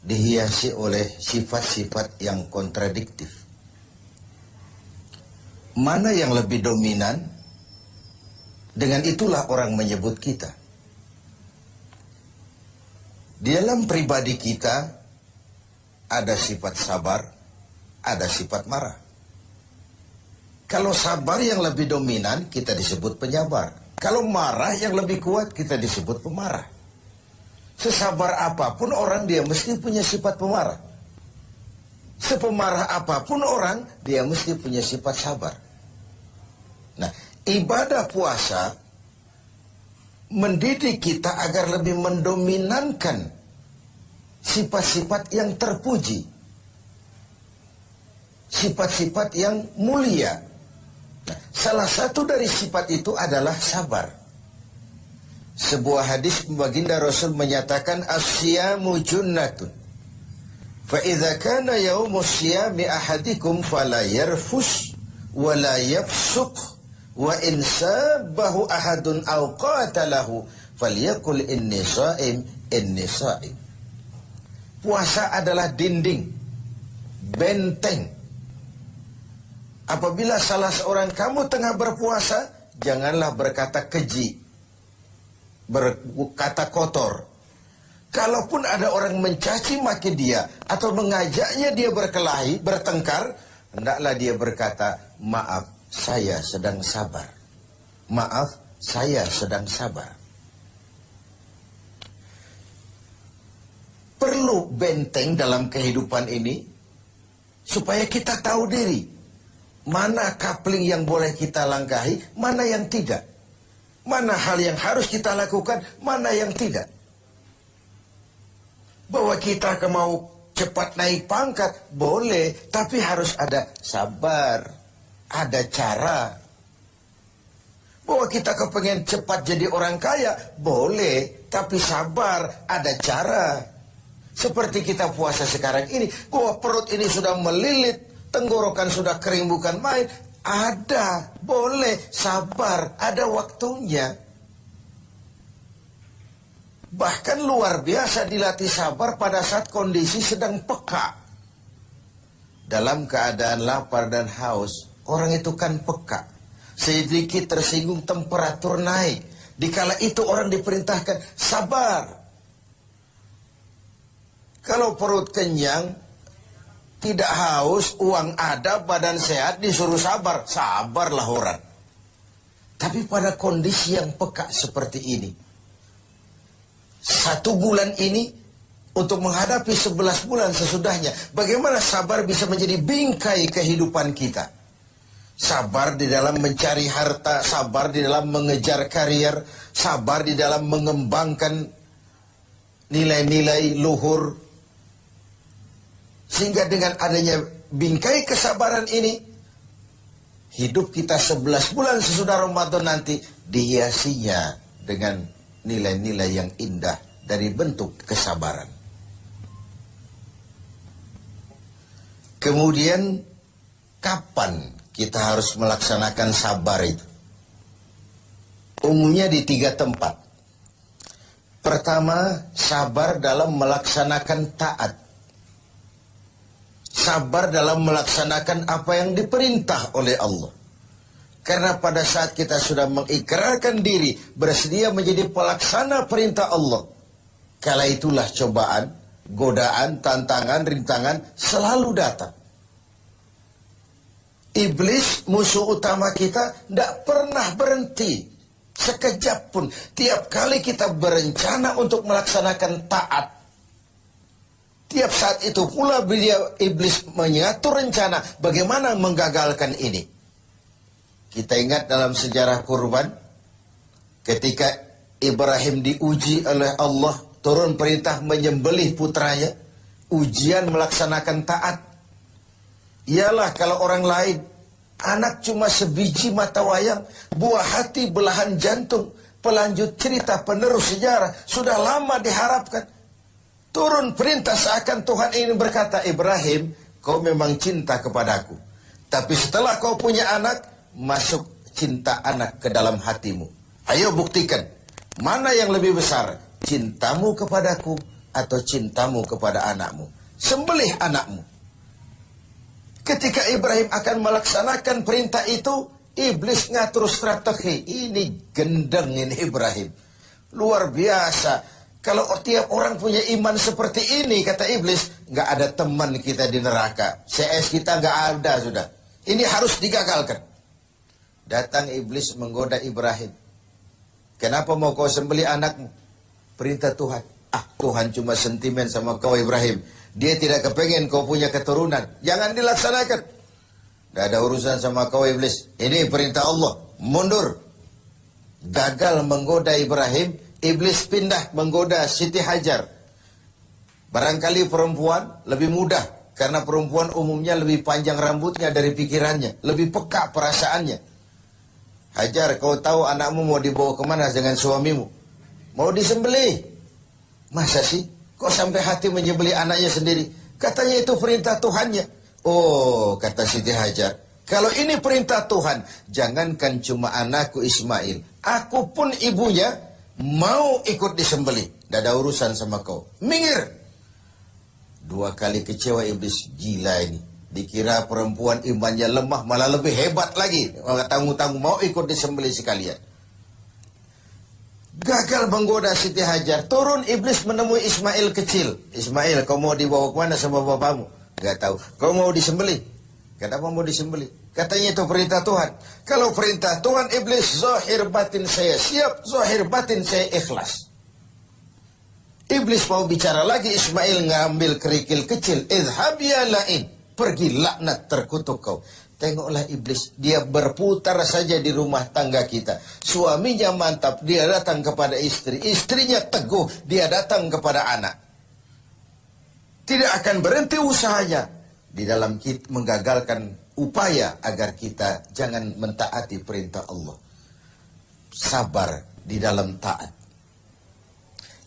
dihiasi oleh sifat-sifat yang kontradiktif. Mana yang lebih dominan? Dengan itulah orang menyebut kita. Di dalam pribadi kita ada sifat sabar, ada sifat marah. Kalau sabar yang lebih dominan, kita disebut penyabar. Kalau marah yang lebih kuat, kita disebut pemarah. Sesabar apapun orang, dia mesti punya sifat pemarah. Sepemarah apapun orang, dia mesti punya sifat sabar. Nah, ibadah puasa mendidik kita agar lebih mendominankan sifat-sifat yang terpuji, sifat-sifat yang mulia. Nah, salah satu dari sifat itu adalah sabar. Sebuah hadis baginda Rasul menyatakan as-siyamu junnatun. Fa idza kana yaumus siyami ahadikum fala yarfus wa la yafsuq wa in sabahu ahadun aw qatalahu falyaqul inni sha'im inni sha'im. Puasa adalah dinding, benteng. Apabila salah seorang kamu tengah berpuasa, janganlah berkata keji, berkata kotor. Kalaupun ada orang mencaci maki dia atau mengajaknya dia berkelahi, bertengkar, hendaklah dia berkata, maaf, saya sedang sabar. Maaf, saya sedang sabar. Perlu benteng dalam kehidupan ini supaya kita tahu diri. Mana coupling yang boleh kita langkahi, mana yang tidak. Mana hal yang harus kita lakukan, mana yang tidak. Bahwa kita mau cepat naik pangkat, boleh. Tapi harus ada sabar, ada cara. Bahwa kita kepengen cepat jadi orang kaya, boleh. Tapi sabar, ada cara. Seperti kita puasa sekarang ini, bahwa perut ini sudah melilit, tenggorokan sudah kering bukan main, ada, boleh, sabar, ada waktunya. Bahkan luar biasa dilatih sabar pada saat kondisi sedang peka. Dalam keadaan lapar dan haus, orang itu kan peka. Sedikit tersinggung temperatur naik. Dikala itu orang diperintahkan sabar. Kalau perut kenyang, tidak haus, uang ada, badan sehat, disuruh sabar. Sabarlah orang. Tapi pada kondisi yang peka seperti ini, 1 bulan ini, untuk menghadapi 11 bulan sesudahnya, bagaimana sabar bisa menjadi bingkai kehidupan kita. Sabar di dalam mencari harta, sabar di dalam mengejar karier, sabar di dalam mengembangkan nilai-nilai luhur. Sehingga dengan adanya bingkai kesabaran ini, hidup kita 11 bulan sesudah Ramadan nanti dihiasinya dengan nilai-nilai yang indah dari bentuk kesabaran. Kemudian, kapan kita harus melaksanakan sabar itu? Umumnya di 3 tempat. Pertama, sabar dalam melaksanakan taat. Sabar dalam melaksanakan apa yang diperintah oleh Allah. Karena pada saat kita sudah mengikrarkan diri, bersedia menjadi pelaksana perintah Allah, kala itulah cobaan, godaan, tantangan, rintangan selalu datang. Iblis, musuh utama kita, tidak pernah berhenti sekejap pun. Tiap kali kita berencana untuk melaksanakan taat, tiap saat itu pula iblis mengatur rencana bagaimana menggagalkan ini. Kita ingat dalam sejarah kurban, ketika Ibrahim diuji oleh Allah, turun perintah menyembelih putranya, ujian melaksanakan taat. Ialah kalau orang lain, anak cuma sebiji mata wayang, buah hati belahan jantung, pelanjut cerita penerus sejarah, sudah lama diharapkan. Turun perintah seakan Tuhan ini berkata, Ibrahim, kau memang cinta kepadaku. Tapi setelah kau punya anak, masuk cinta anak ke dalam hatimu. Ayo buktikan, mana yang lebih besar, cintamu kepadaku atau cintamu kepada anakmu? Sembelih anakmu. Ketika Ibrahim akan melaksanakan perintah itu, iblis ngatur strategi. Ini gendeng ini Ibrahim. Luar biasa. Kalau tiap orang punya iman seperti ini, kata iblis, nggak ada teman kita di neraka. CS kita nggak ada sudah. Ini harus digagalkan. Datang iblis menggoda Ibrahim. Kenapa mau kau sembelih anakmu? Perintah Tuhan. Tuhan cuma sentimen sama kau Ibrahim. Dia tidak kepengen kau punya keturunan. Jangan dilaksanakan. Tidak ada urusan sama kau iblis. Ini perintah Allah. Mundur. Gagal menggoda Ibrahim. Iblis pindah menggoda Siti Hajar. Barangkali perempuan lebih mudah. Karena perempuan umumnya lebih panjang rambutnya dari pikirannya. Lebih peka perasaannya. Hajar, kau tahu anakmu mau dibawa kemana dengan suamimu? Mau disembelih. Masa sih? Kok sampai hati menyembelih anaknya sendiri? Katanya itu perintah Tuhannya. Oh, kata Siti Hajar. Kalau ini perintah Tuhan, jangankan cuma anakku Ismail. Aku pun ibunya mau ikut disembelih. Tidak ada urusan sama kau. Minggir. 2 kali kecewa iblis. Gila ini. Dikira perempuan imannya lemah, malah lebih hebat lagi. Tanggung-tanggung mau ikut disembelih sekalian. Gagal menggoda Siti Hajar. Turun iblis menemui Ismail kecil. Ismail, kau mau dibawa kemana sama bapakmu? Gak tahu. Kau mau disembelih? Kenapa mau disembelih? Katanya itu perintah Tuhan. Kalau perintah Tuhan, iblis, zahir batin saya siap, zahir batin saya ikhlas. Iblis mau bicara lagi, Ismail ngambil kerikil kecil. Idhab ya la'in. Pergi laknat terkutuk kau. Tengoklah iblis, dia berputar saja di rumah tangga kita. Suaminya mantap, dia datang kepada istri. Istrinya teguh, dia datang kepada anak. Tidak akan berhenti usahanya di dalam kita menggagalkan upaya agar kita jangan mentaati perintah Allah. Sabar di dalam taat.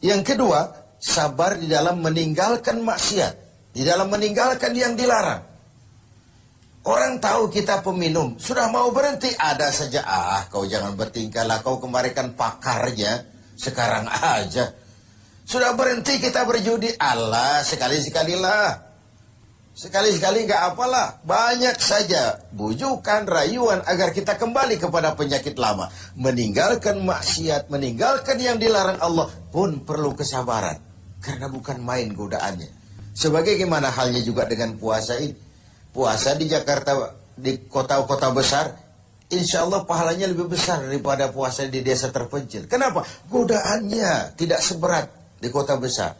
Yang kedua, sabar di dalam meninggalkan maksiat. Di dalam meninggalkan yang dilarang. Orang tahu kita peminum, sudah mau berhenti, ada saja. Kau jangan bertingkah lah, kau kemarin kan pakarnya, sekarang aja. Sudah berhenti kita berjudi, Allah sekali-sekalilah. Sekali-sekali nggak apalah, banyak saja bujukan, rayuan agar kita kembali kepada penyakit lama. Meninggalkan maksiat, meninggalkan yang dilarang Allah pun perlu kesabaran. Karena bukan main godaannya. Sebagaimana halnya juga dengan puasa ini. Puasa di Jakarta, di kota-kota besar, insya Allah pahalanya lebih besar daripada puasa di desa terpencil. Kenapa? Godaannya tidak seberat di kota besar.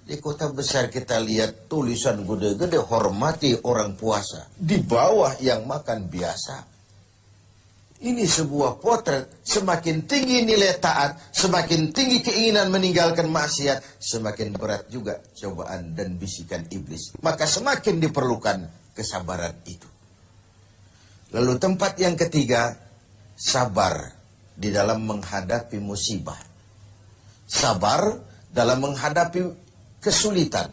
Di kota besar kita lihat tulisan gede-gede, hormati orang puasa. Di bawah yang makan biasa. Ini sebuah potret. Semakin tinggi nilai taat, semakin tinggi keinginan meninggalkan maksiat, semakin berat juga cobaan dan bisikan iblis. Maka semakin diperlukan kesabaran itu. Lalu tempat yang ketiga, sabar di dalam menghadapi musibah. Sabar dalam menghadapi kesulitan,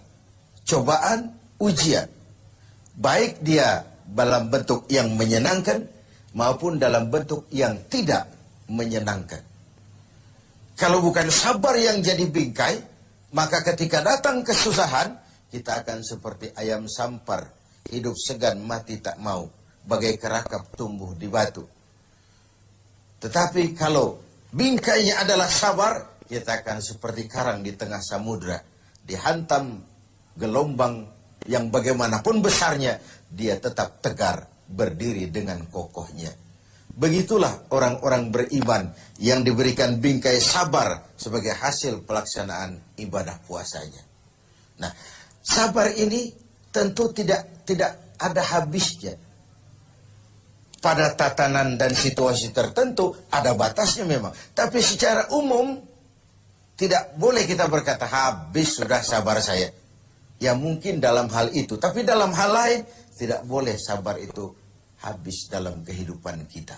cobaan, ujian. Baik dia dalam bentuk yang menyenangkan maupun dalam bentuk yang tidak menyenangkan. Kalau bukan sabar yang jadi bingkai, maka ketika datang kesusahan, kita akan seperti ayam sampar, hidup segan mati tak mau, bagai kerakap tumbuh di batu. Tetapi kalau bingkainya adalah sabar, kita akan seperti karang di tengah samudra, dihantam gelombang yang bagaimanapun besarnya, dia tetap tegar, berdiri dengan kokohnya. Begitulah orang-orang beriman yang diberikan bingkai sabar sebagai hasil pelaksanaan ibadah puasanya. Nah, sabar ini tentu tidak ada habisnya. Pada tatanan dan situasi tertentu ada batasnya memang. Tapi secara umum tidak boleh kita berkata habis sudah sabar saya. Ya mungkin dalam hal itu. Tapi dalam hal lain tidak boleh sabar itu habis dalam kehidupan kita.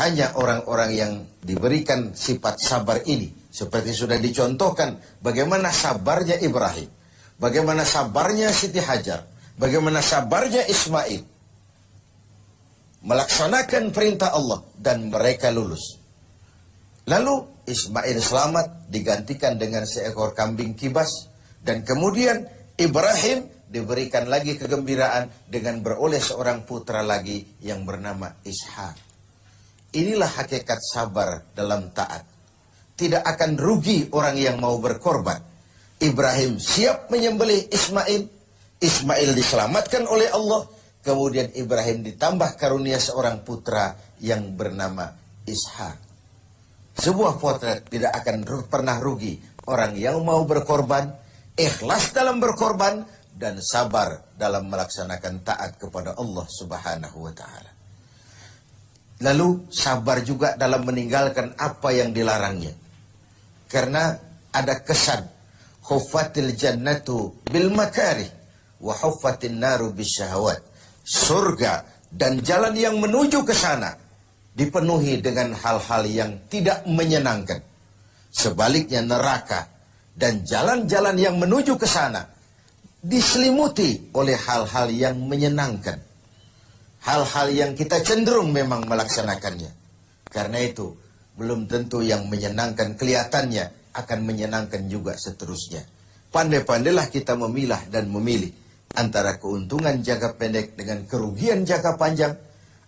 Hanya orang-orang yang diberikan sifat sabar ini. Seperti sudah dicontohkan bagaimana sabarnya Ibrahim. Bagaimana sabarnya Siti Hajar. Bagaimana sabarnya Ismail. Melaksanakan perintah Allah dan mereka lulus. Lalu Ismail selamat digantikan dengan seekor kambing kibas. Dan kemudian Ibrahim diberikan lagi kegembiraan dengan beroleh seorang putra lagi yang bernama Ishak. Inilah hakikat sabar dalam taat. Tidak akan rugi orang yang mau berkorban. Ibrahim siap menyembelih Ismail. Ismail diselamatkan oleh Allah. Kemudian Ibrahim ditambah karunia seorang putra yang bernama Ishak. Sebuah potret tidak akan pernah rugi. Orang yang mau berkorban, ikhlas dalam berkorban, dan sabar dalam melaksanakan taat kepada Allah Subhanahu wa ta'ala. Lalu sabar juga dalam meninggalkan apa yang dilarangnya. Karena ada kesan, huffatil jannatu bil makarih wa huffatin naru bisyahawat. Surga dan jalan yang menuju ke sana dipenuhi dengan hal-hal yang tidak menyenangkan. Sebaliknya neraka dan jalan-jalan yang menuju ke sana diselimuti oleh hal-hal yang menyenangkan. Hal-hal yang kita cenderung memang melaksanakannya. Karena itu, belum tentu yang menyenangkan kelihatannya akan menyenangkan juga seterusnya. Pandai-pandailah kita memilah dan memilih antara keuntungan jangka pendek dengan kerugian jangka panjang,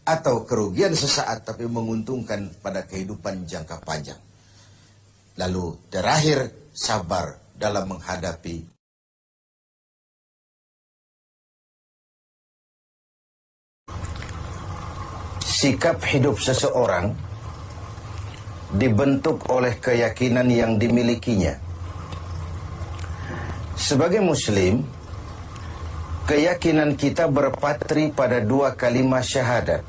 atau kerugian sesaat tapi menguntungkan pada kehidupan jangka panjang. Lalu terakhir, sabar dalam menghadapi sikap hidup seseorang dibentuk oleh keyakinan yang dimilikinya. Sebagai Muslim, keyakinan kita berpatri pada dua kalimat syahadat.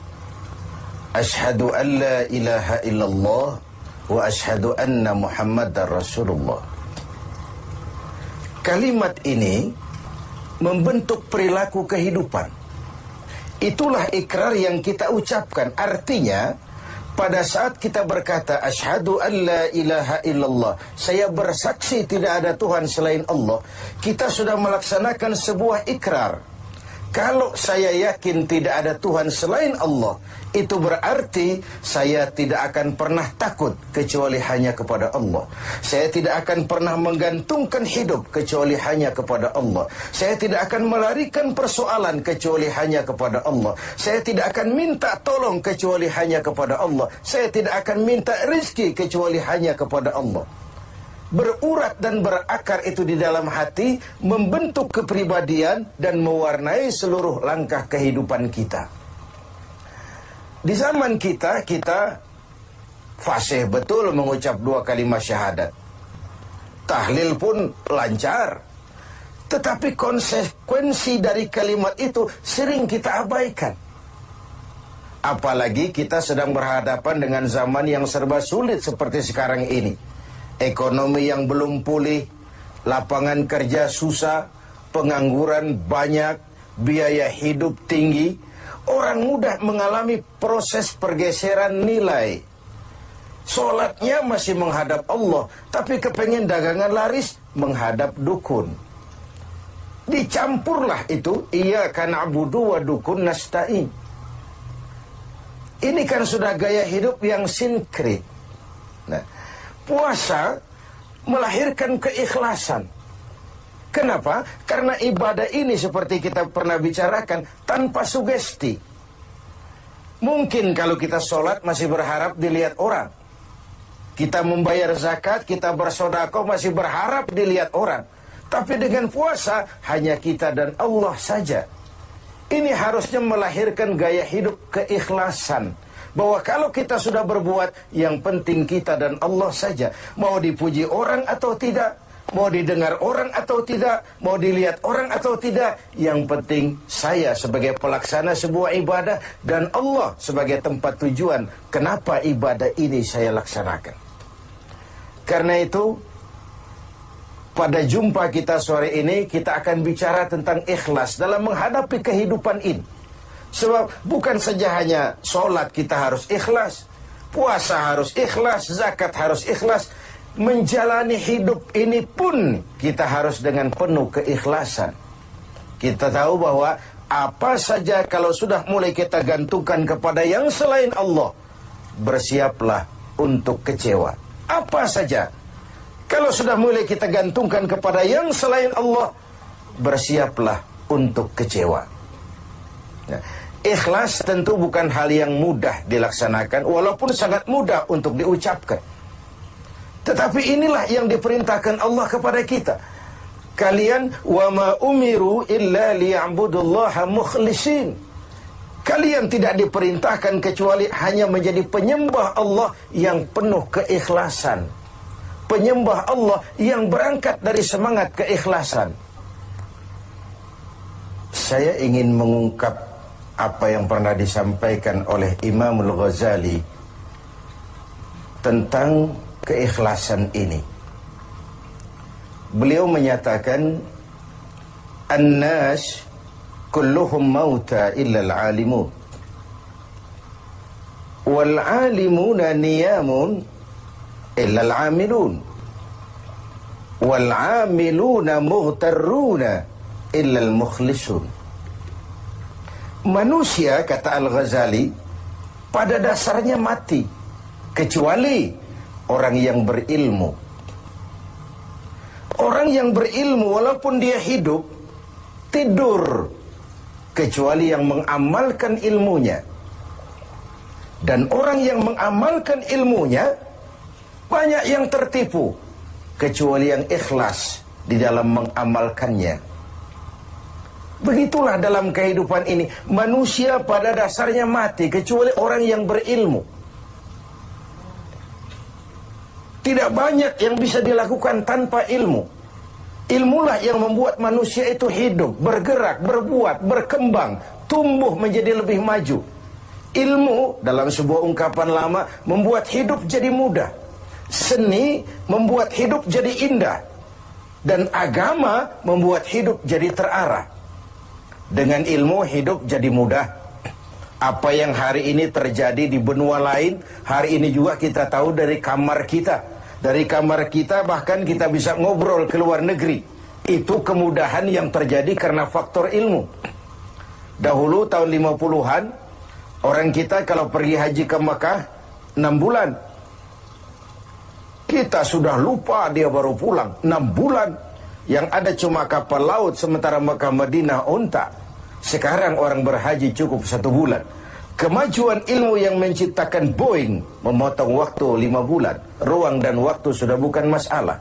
Asyhadu an la ilaha illallah wa asyhadu anna Muhammadar Rasulullah. Kalimat ini membentuk perilaku kehidupan. Itulah ikrar yang kita ucapkan. Artinya, pada saat kita berkata asyhadu an la ilaha illallah, saya bersaksi tidak ada Tuhan selain Allah, kita sudah melaksanakan sebuah ikrar. Kalau saya yakin tidak ada Tuhan selain Allah, itu berarti saya tidak akan pernah takut kecuali hanya kepada Allah. Saya tidak akan pernah menggantungkan hidup kecuali hanya kepada Allah. Saya tidak akan melarikan persoalan kecuali hanya kepada Allah. Saya tidak akan minta tolong kecuali hanya kepada Allah. Saya tidak akan minta rezeki kecuali hanya kepada Allah. Berurat dan berakar itu di dalam hati, membentuk kepribadian dan mewarnai seluruh langkah kehidupan kita. Di zaman kita fasih betul mengucap dua kalimat syahadat. Tahlil pun lancar. Tetapi konsekuensi dari kalimat itu sering kita abaikan. Apalagi kita sedang berhadapan dengan zaman yang serba sulit seperti sekarang ini. Ekonomi yang belum pulih, lapangan kerja susah, pengangguran banyak, biaya hidup tinggi. Orang mudah mengalami proses pergeseran nilai. Sholatnya masih menghadap Allah, tapi kepengen dagangan laris menghadap dukun. Dicampurlah itu, iyyaka na'budu wa dukun nasta'in. Ini kan sudah gaya hidup yang sinkrit. Nah, puasa melahirkan keikhlasan. Kenapa? Karena ibadah ini seperti kita pernah bicarakan tanpa sugesti. Mungkin kalau kita sholat masih berharap dilihat orang. Kita membayar zakat, kita bersedekah masih berharap dilihat orang. Tapi dengan puasa hanya kita dan Allah saja. Ini harusnya melahirkan gaya hidup keikhlasan. Bahwa kalau kita sudah berbuat, yang penting kita dan Allah saja. Mau dipuji orang atau tidak, mau didengar orang atau tidak, mau dilihat orang atau tidak, yang penting saya sebagai pelaksana sebuah ibadah dan Allah sebagai tempat tujuan kenapa ibadah ini saya laksanakan. Karena itu, pada jumpa kita sore ini, kita akan bicara tentang ikhlas dalam menghadapi kehidupan ini. Sebab bukan saja hanya sholat kita harus ikhlas, puasa harus ikhlas, zakat harus ikhlas. Menjalani hidup ini pun kita harus dengan penuh keikhlasan. Kita tahu bahwa apa saja kalau sudah mulai kita gantungkan kepada yang selain Allah, bersiaplah untuk kecewa. apa saja. Kalau sudah mulai kita gantungkan kepada yang selain Allah, bersiaplah untuk kecewa. Nah, ikhlas tentu bukan hal yang mudah dilaksanakan, walaupun sangat mudah untuk diucapkan. Tetapi inilah yang diperintahkan Allah kepada kita. Kalian wa ma umiru illa liya'budullaha mukhlisin. Kalian tidak diperintahkan kecuali hanya menjadi penyembah Allah yang penuh keikhlasan. Penyembah Allah yang berangkat dari semangat keikhlasan. Saya ingin mengungkap apa yang pernah disampaikan oleh Imam Al-Ghazali tentang keikhlasan ini. Beliau menyatakan, "An-nas kulluhum mauta illa al-alimun. Wal-alimuna niyamun illa al-amilun. Wal-amiluna mughtarruna illa al-mukhlisun." Manusia, kata Al-Ghazali, pada dasarnya mati, kecuali orang yang berilmu. Orang yang berilmu walaupun dia hidup, tidur, kecuali yang mengamalkan ilmunya. Dan orang yang mengamalkan ilmunya, banyak yang tertipu, kecuali yang ikhlas di dalam mengamalkannya. Begitulah dalam kehidupan ini, manusia pada dasarnya mati, kecuali orang yang berilmu. Tidak banyak yang bisa dilakukan tanpa ilmu. Ilmulah yang membuat manusia itu hidup, bergerak, berbuat, berkembang, tumbuh menjadi lebih maju. Ilmu, dalam sebuah ungkapan lama, membuat hidup jadi mudah. Seni membuat hidup jadi indah. Dan agama membuat hidup jadi terarah. Dengan ilmu hidup jadi mudah. Apa yang hari ini terjadi di benua lain, hari ini juga kita tahu dari kamar kita. Dari kamar kita bahkan kita bisa ngobrol ke luar negeri. Itu kemudahan yang terjadi karena faktor ilmu. Dahulu tahun 50-an, orang kita kalau pergi haji ke Mekah 6 bulan. Kita sudah lupa dia baru pulang 6 bulan. Yang ada cuma kapal laut, sementara Mekah Madinah unta. Sekarang orang berhaji cukup 1 bulan. Kemajuan ilmu yang menciptakan Boeing memotong waktu 5 bulan. Ruang dan waktu sudah bukan masalah.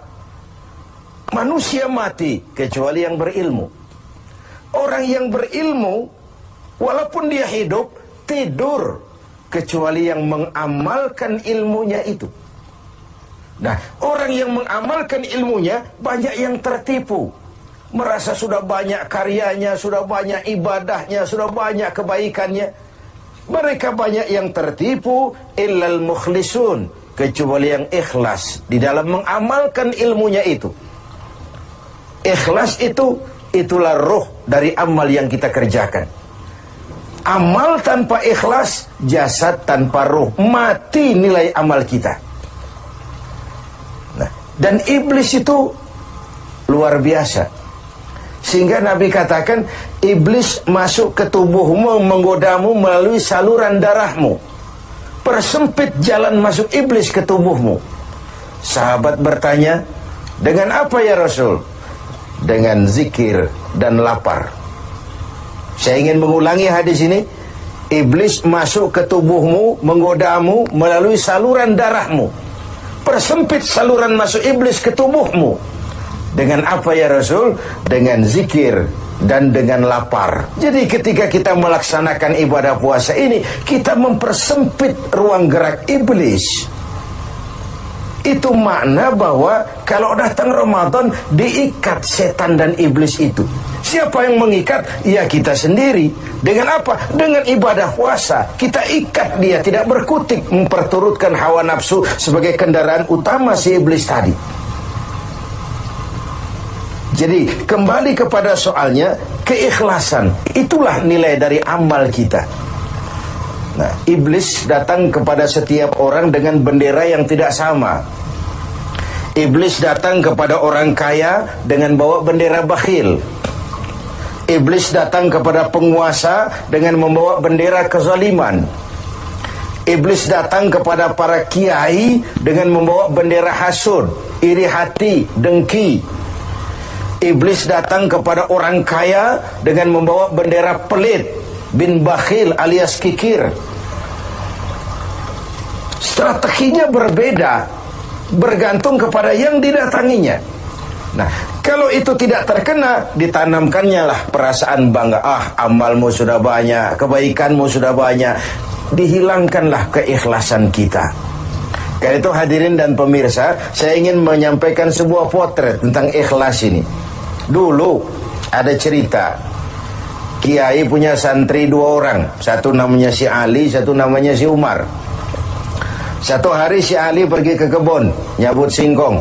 Manusia mati kecuali yang berilmu. Orang yang berilmu, walaupun dia hidup, tidur, kecuali yang mengamalkan ilmunya itu. Nah, orang yang mengamalkan ilmunya, banyak yang tertipu. Merasa sudah banyak karyanya, sudah banyak ibadahnya, sudah banyak kebaikannya. Mereka banyak yang tertipu, illal mukhlisun, kecuali yang ikhlas di dalam mengamalkan ilmunya itu. Ikhlas itu, itulah roh dari amal yang kita kerjakan. Amal tanpa ikhlas, jasad tanpa roh, mati nilai amal kita. Nah, dan iblis itu luar biasa. Sehingga Nabi katakan, iblis masuk ke tubuhmu, menggodamu melalui saluran darahmu. Persempit jalan masuk iblis ke tubuhmu. Sahabat bertanya, dengan apa ya Rasul? Dengan zikir dan lapar. Saya ingin mengulangi hadis ini. Iblis masuk ke tubuhmu, menggodamu melalui saluran darahmu. Persempit saluran masuk iblis ke tubuhmu. Dengan apa ya Rasul? Dengan zikir dan dengan lapar. Jadi ketika kita melaksanakan ibadah puasa ini, kita mempersempit ruang gerak iblis. Itu makna bahwa kalau datang Ramadan, diikat setan dan iblis itu. Siapa yang mengikat? Ya kita sendiri. Dengan apa? Dengan ibadah puasa. Kita ikat dia, tidak berkutik, memperturutkan hawa nafsu sebagai kendaraan utama si iblis tadi. Jadi kembali kepada soalnya, keikhlasan itulah nilai dari amal kita. Nah, iblis datang kepada setiap orang dengan bendera yang tidak sama. Iblis datang kepada orang kaya dengan bawa bendera bakhil. Iblis datang kepada penguasa dengan membawa bendera kezaliman. Iblis datang kepada para kiai dengan membawa bendera hasud, iri hati, dengki. Iblis datang kepada orang kaya dengan membawa bendera pelit, bin bakhil alias kikir. Strateginya berbeda, bergantung kepada yang didatanginya. Nah, kalau itu tidak terkena, ditanamkannya lah perasaan bangga. Amalmu sudah banyak, kebaikanmu sudah banyak. Dihilangkanlah keikhlasan kita. Karena itu hadirin dan pemirsa, saya ingin menyampaikan sebuah potret tentang ikhlas ini. Dulu ada cerita, kiai punya santri 2 orang. Satu namanya si Ali, satu namanya si Umar. Satu hari si Ali pergi ke kebun, nyabut singkong.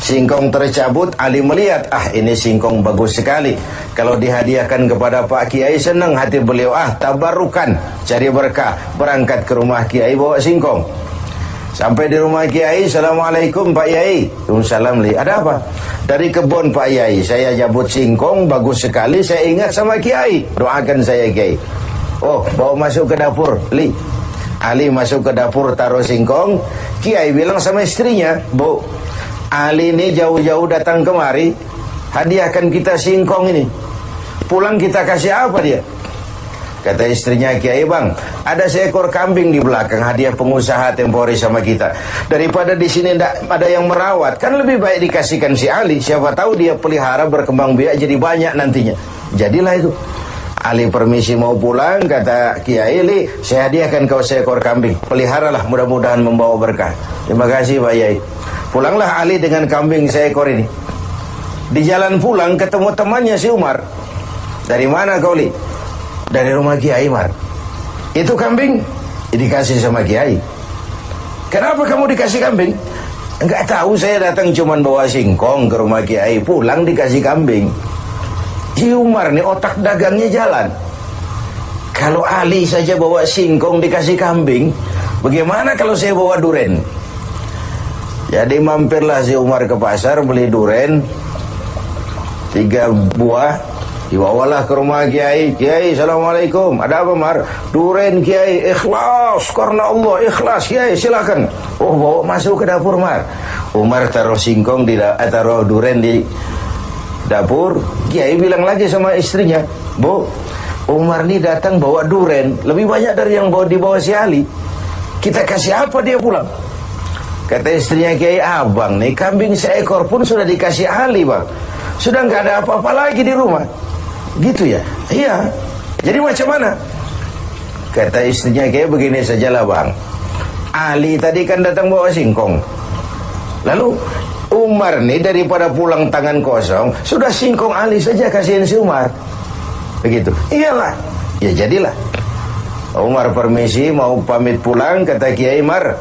Singkong tercabut, Ali melihat, ini singkong bagus sekali. Kalau dihadiahkan kepada Pak Kiai, senang hati beliau. Tabarukan, cari berkah. Berangkat ke rumah Kiai bawa singkong. Sampai di rumah Kiai, Assalamualaikum Pak Yai. Waalaikumsalam. Ada apa? Dari kebun Pak Yai, saya jabut singkong, bagus sekali. Saya ingat sama Kiai, doakan saya Kiai. Bawa masuk ke dapur, Li. Ali masuk ke dapur, taruh singkong. Kiai bilang sama istrinya, Bu, Ali ini jauh-jauh datang kemari, hadiahkan kita singkong ini. Pulang kita kasih apa dia? Kata istrinya Kiai, Bang, ada seekor kambing di belakang, hadiah pengusaha temporary sama kita. Daripada di sini ada yang merawat, kan lebih baik dikasihkan si Ali. Siapa tahu dia pelihara berkembang biak jadi banyak nantinya. Jadilah itu. Ali permisi mau pulang, kata Kiai, Li, saya hadiahkan kau seekor kambing. Peliharalah, mudah-mudahan membawa berkah. Terima kasih Pak Yai. Pulanglah Ali dengan kambing seekor ini. Di jalan pulang ketemu temannya si Umar. Dari mana kau, Li? Dari rumah Kiai, Umar. Itu kambing dikasih sama Kiai. Kenapa kamu dikasih kambing? Enggak tahu, saya datang cuman bawa singkong ke rumah Kiai, pulang dikasih kambing. Si Umar nih otak dagangnya jalan. Kalau Ali saja bawa singkong dikasih kambing, bagaimana kalau saya bawa duren? Jadi mampirlah si Umar ke pasar beli duren 3 buah, dibawalah ke rumah Kiai. Kiai, Assalamualaikum. Ada apa, Mar? Duren Kiai, ikhlas karena Allah, ikhlas Kiai, silakan. Bawa masuk ke dapur, Mar. Umar taruh singkong taruh duren di dapur. Kiai bilang lagi sama istrinya, Bu, Umar ini datang bawa duren lebih banyak dari yang dibawa si Ali. Kita kasih apa dia pulang? Kata istrinya Kiai, Abang nih kambing seekor pun sudah dikasih Ali, Bang. Sudah nggak ada apa-apa lagi di rumah. Gitu ya? Iya. Jadi macam mana? Kata istrinya Kiai, begini sajalah Bang. Ali tadi kan datang bawa singkong. Lalu Umar nih daripada pulang tangan kosong, sudah singkong Ali saja kasihin si Umar. Begitu. Iyalah. Ya jadilah. Umar permisi mau pamit pulang, kata Kiai, Mar,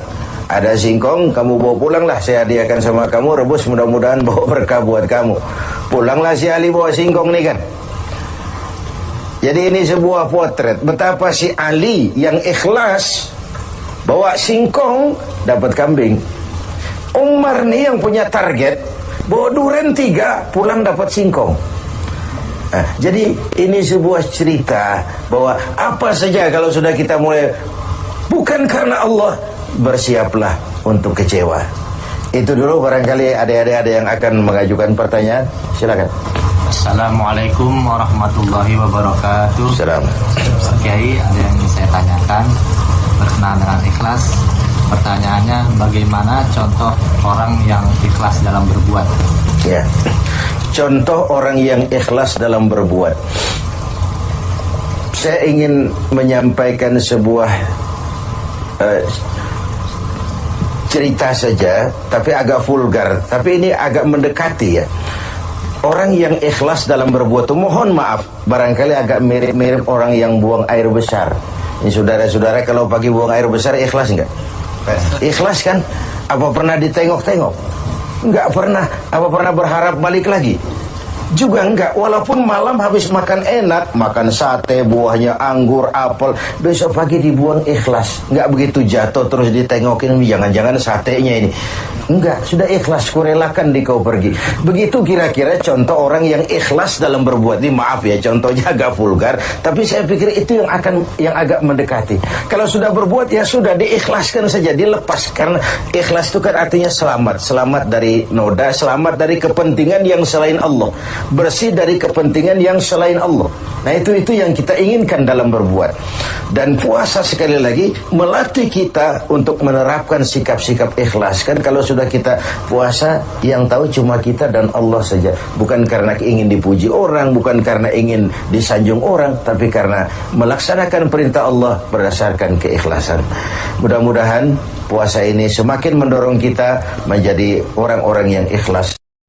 ada singkong, kamu bawa pulanglah, saya hadiahkan sama kamu, rebus, mudah-mudahan bawa berkah buat kamu. Pulanglah si Ali bawa singkong nih kan. Jadi ini sebuah potret betapa si Ali yang ikhlas bawa singkong dapat kambing. Umar nih yang punya target bawa duren 3, pulang dapat singkong. Jadi ini sebuah cerita bahwa apa saja kalau sudah kita mulai bukan karena Allah, bersiaplah untuk kecewa. Itu dulu, barangkali adik-adik ada yang akan mengajukan pertanyaan, silakan. Assalamualaikum warahmatullahi wabarakatuh. Salam. Pak Kiai, ada yang ingin saya tanyakan berkenaan dengan ikhlas. Pertanyaannya, bagaimana contoh orang yang ikhlas dalam berbuat? Ya, contoh orang yang ikhlas dalam berbuat. Saya ingin menyampaikan sebuah cerita saja, tapi agak vulgar, tapi ini agak mendekati ya. Orang yang ikhlas dalam berbuat itu, mohon maaf, barangkali agak mirip-mirip orang yang buang air besar. Ini saudara-saudara, kalau pagi buang air besar ikhlas enggak? Ikhlas kan? Apa pernah ditengok-tengok? Enggak pernah. Apa pernah berharap balik lagi? Juga enggak. Walaupun malam habis makan enak, makan sate, buahnya anggur, apel, besok pagi dibuang ikhlas. Enggak begitu jatuh terus ditengokin, jangan-jangan satenya ini. Enggak, sudah ikhlas, kurelakan di kau pergi. Begitu kira-kira contoh orang yang ikhlas dalam berbuat. Ini maaf ya, contohnya agak vulgar, tapi saya pikir itu yang agak mendekati. Kalau sudah berbuat ya sudah, diikhlaskan saja, dilepas. Karena ikhlas itu kan artinya selamat, selamat dari noda, selamat dari kepentingan yang selain Allah, bersih dari kepentingan yang selain Allah. Nah itu yang kita inginkan dalam berbuat. Dan puasa sekali lagi melatih kita untuk menerapkan sikap-sikap ikhlas. Kan kalau sudah kita puasa, yang tahu cuma kita dan Allah saja. Bukan karena ingin dipuji orang, bukan karena ingin disanjung orang, tapi karena melaksanakan perintah Allah berdasarkan keikhlasan. Mudah-mudahan puasa ini semakin mendorong kita menjadi orang-orang yang ikhlas.